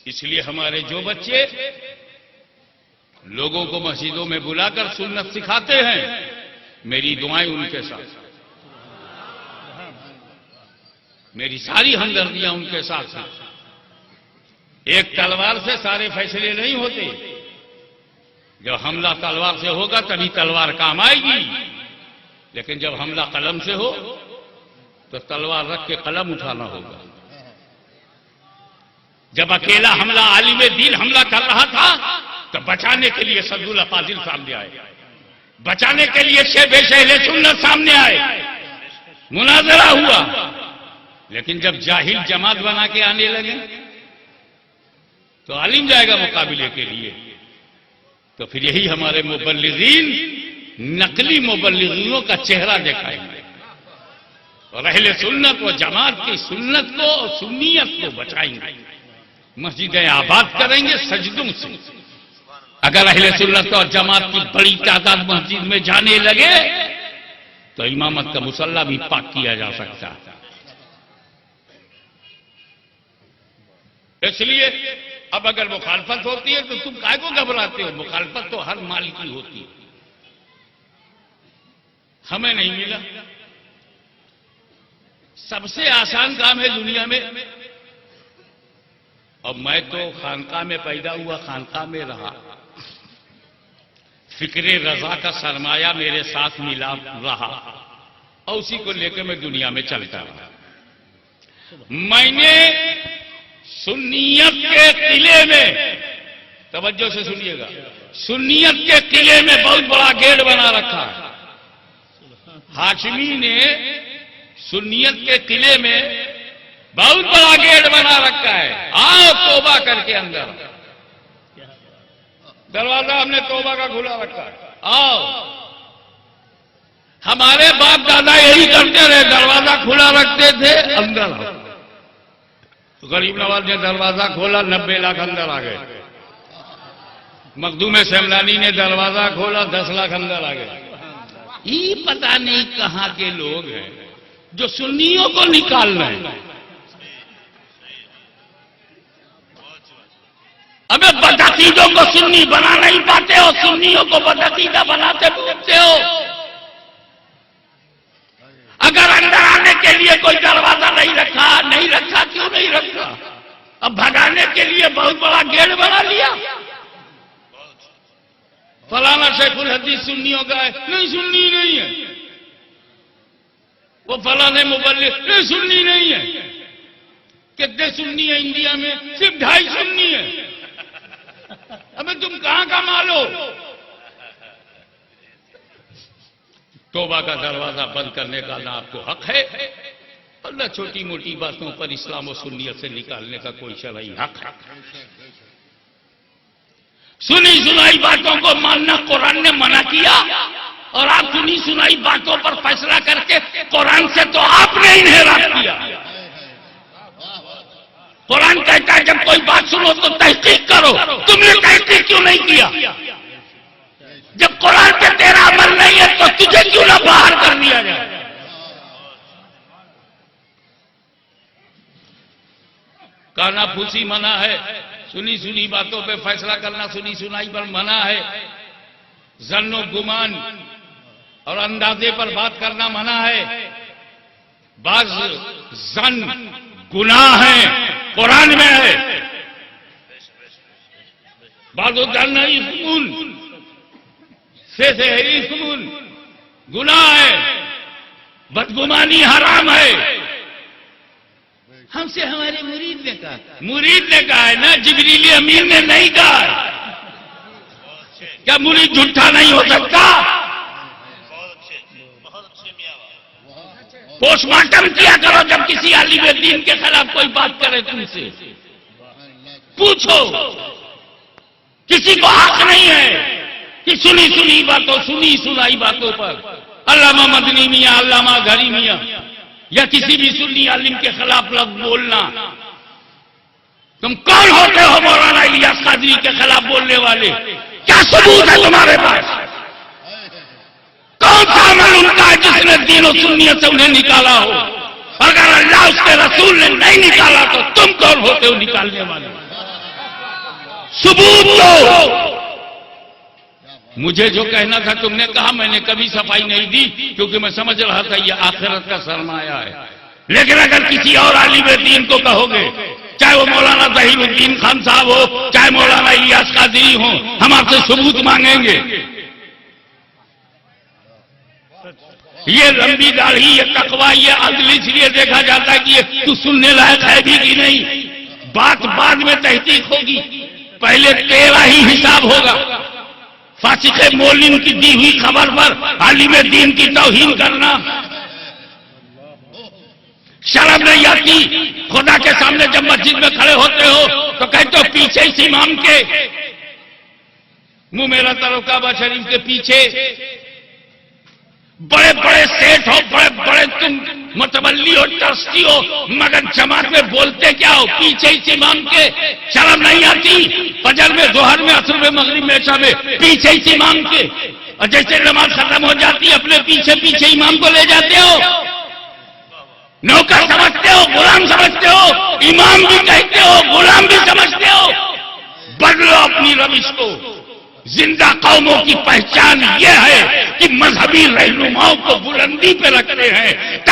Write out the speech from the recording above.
इसलिए हमारे जो बच्चे लोगों को मस्जिदों में बुलाकर सुन्नत सिखाते हैं, मेरी दुआएं उनके साथ, मेरी सारी हमदर्दियां उनके साथ हैं। एक तलवार से सारे फैसले नहीं होते। जब हमला तलवार से होगा तभी तलवार काम आएगी, लेकिन जब हमला कलम से हो तो तलवार रख के कलम उठाना होगा। जब अकेला हमला आलिम दीन हमला कर रहा था तो बचाने के लिए सदुल फाजिल सामने आए, बचाने के लिए शेख अहले सुन्नत सामने आए, मुनाजरा हुआ। लेकिन जब जाहिल जमात बना के आने लगे तो आलिम जाएगा मुकाबले के लिए। तो फिर यही हमारे मुबल्लिगीन नकली मुबल्लिगीनों का चेहरा दिखाएंगे और अहले सुन्नत व जमात की सुन्नत को और सुन्नियत को बचाएंगे। मस्जिदें आबाद करेंगे सजदों से। अगर अहले सुन्नत और जमात की बड़ी तादाद मस्जिद में जाने लगे तो इमामत का मुसल्ला भी पाक किया जा सकता है। इसलिए अब अगर मुखालफत होती है तो तुम काय को घबराते हो? मुखालफत तो हर माल की होती है। हमें नहीं मिला। सबसे आसान काम है दुनिया में। और मैं तो खानका में पैदा हुआ, खानका में रहा। फिक्रे रजा का सरमाया मेरे साथ मिला रहा और उसी को लेकर मैं दुनिया में चलता रहा। मैंने सुन्नियत के किले में, तवज्जो से सुनिएगा, सुन्नियत के किले में बहुत बड़ा गेट बना रखा है। हाशमी ने सुन्नियत के किले में बहुत बड़ा गेट बना रखा है। आओ तौबा करके अंदर। दरवाजा हमने तौबा का खुला रखा है, आओ। हमारे बाप दादा यही करते रहे, दरवाजा खुला रखते थे, अंदर आओ। तो गरीब नवाज ने दरवाजा खोला, 90 लाख अंदर आ गए। मखदूम सेमलानी ने दरवाजा खोला, 10 लाख अंदर आ गए। ये पता नहीं कहां के लोग हैं जो सुन्नियों को निकाल रहे हैं। अबे बदअकीदों को सुन्नी बना नहीं पाते हो, सुन्नियों को बदअकीदा बनाते घूमते हो। अगर अंदर आने के लिए कोई दरवाजा नहीं रखा, क्यों नहीं रखा? अब भगाने के लिए बहुत बड़ा गेट बना लिया। फलाना शेखुल हदीस सुन्नियों का है, नहीं सुन्नी नहीं है। वो फलाने मुबल्लिग नहीं सुन्नी नहीं है। कितने सुन्नी है इंडिया में? सिर्फ 2.5 सुन्नी है। अबे तुम कहां का मालो? तौबा का दरवाजा बंद करने का ना आपको हक है और न छोटी मोटी बातों पर इस्लाम और सुन्नियत से निकालने का कोई शरई हक है। सुनी सुनाई बातों को मानना कुरान ने मना किया और आप सुनी सुनाई बातों पर फैसला करके कुरान से तो आपने इन्हेराफ किया। कुरान कहता है जब कोई बात सुनो तो तहकीक करो। तुमने तहकीक क्यों नहीं किया? जब कुरान पे तेरा अमल नहीं है तो तुझे क्यों ना बाहर कर दिया जाए? काना फूसी मना है, सुनी सुनी बातों पे फैसला करना सुनी सुनाई पर मना है। जन्नो गुमान और अंदाजे पर बात करना मना है। बाज जन गुनाह है, कुरान में है। बाजो जन नहीं से गुनाह है, बदगुमानी हराम है। हमसे हमारे मुरीद ने कहा है ना, जिब्रील अमीर ने नहीं कहा। क्या मुरीद झूठा नहीं हो सकता? पोस्टमार्टम किया करो जब किसी आलिम दीन के खिलाफ कोई बात करे। तुमसे पूछो, किसी को हक नहीं है कि सुनी सुनाई बातों पर अल्लामा मदनी मियां, अल्लामा घरी मियां या किसी भी सुन्नी आलिम के खिलाफ लफ्ज बोलना। तुम कौन होते हो मौलाना इलियास कादरी के खिलाफ बोलने वाले? क्या सबूत है तुम्हारे पास? कौन सा अमल उनका है जिसने दीन और सुन्नियत से उन्हें निकाला हो? अगर अल्लाह उसके रसूल ने नहीं निकाला तो तुम कौन हो? होते हो निकालने वाले? सबूत दो। मुझे जो कहना था तुमने कहा, मैंने कभी सफाई नहीं दी, क्योंकि मैं समझ रहा था ये आखिरत का सरमाया है। लेकिन अगर किसी और आलिम दीन को कहोगे, चाहे वो मौलाना ज़हीरुद्दीन खान साहब हो, चाहे मौलाना इलियास कादरी हो, हम आपसे सबूत मांगेंगे। ये लंबी दाढ़ी, ये तकवा, ये अदल इसलिए देखा जाता है कि ये तू सुनने लायक है भी कि नहीं। बात बाद में तहकीक होगी, पहले तेरा ही हिसाब होगा। फासिके मोलिन की दी हुई खबर पर आलिम दीन की तौहीन करना शर्म नहीं आती? खुदा के सामने जब मस्जिद में खड़े होते हो तो कहते हो पीछे इस इमाम के, मुंह मेरा तरोकाबा शरीफ के पीछे बड़े बड़े सेठ हो, बड़े बड़े तुम मतवल्ली हो, ट्रस्टी हो, मगर जमात में बोलते क्या हो? पीछे इस इमाम के। शर्म नहीं आती? फजर में, जोहर में, असर में, मगरिब में, इशा में पीछे इस इमाम के, और जैसे नमाज खत्म हो जाती अपने पीछे पीछे इमाम को ले जाते हो। नौकर समझते हो, गुलाम समझते हो, इमाम भी कहते हो, गुलाम भी समझते हो। बदलो अपनी रविश को। जिंदा कौमों की पहचान यह है कि मजहबी रहनुमाओं को बुलंदी पे रखते हैं।